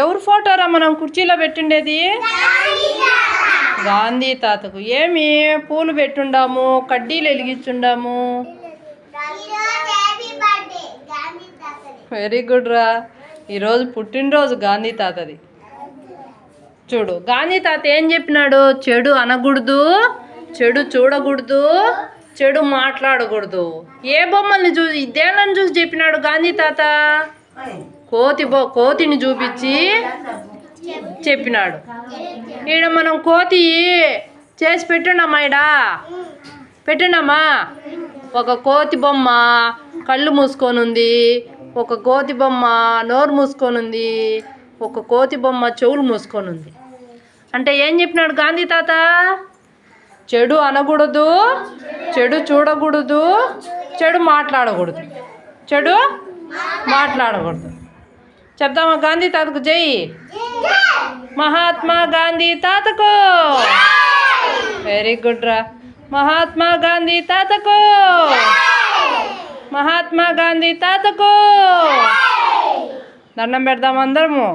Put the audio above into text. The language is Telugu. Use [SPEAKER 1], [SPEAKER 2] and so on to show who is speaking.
[SPEAKER 1] ఎవరు ఫోటోరా మనం కుర్చీలో పెట్టిండేది? గాంధీ తాతకు. ఏమి పూలు పెట్టుండాము, కడ్డీలు వెలిగించుండాము. వెరీ గుడ్ రా. ఈరోజు పుట్టినరోజు గాంధీ తాతది. చూడు గాంధీ తాత ఏం చెప్పినాడు? చెడు అనకూడదు, చెడు చూడకూడదు, చెడు మాట్లాడకూడదు. ఏ బొమ్మల్ని చూసి దేళ్ళని చూసి చెప్పినాడు గాంధీ తాత? కోతిని చూపించి చెప్పినాడు. ఈడ మనం కోతి చేసి పెట్టున్నామా? పెట్టినామా? ఒక కోతి బొమ్మ కళ్ళు మూసుకొని ఉంది, ఒక కోతి బొమ్మ నోరు మూసుకొని ఉంది, ఒక కోతి బొమ్మ చెవులు మూసుకొని ఉంది. అంటే ఏం చెప్పినాడు గాంధీ తాత? చెడు అనకూడదు, చెడు చూడకూడదు, చెడు మాట్లాడకూడదు, చెడు మాట్లాడకూడదు. చెప్దామా గాంధీ తాతకు జై? మహాత్మా గాంధీ తాతకు. వెరీ గుడ్ రా. మహాత్మా గాంధీ తాతకు, మహాత్మా గాంధీ తాతకు దండం పెడదాం అందరము.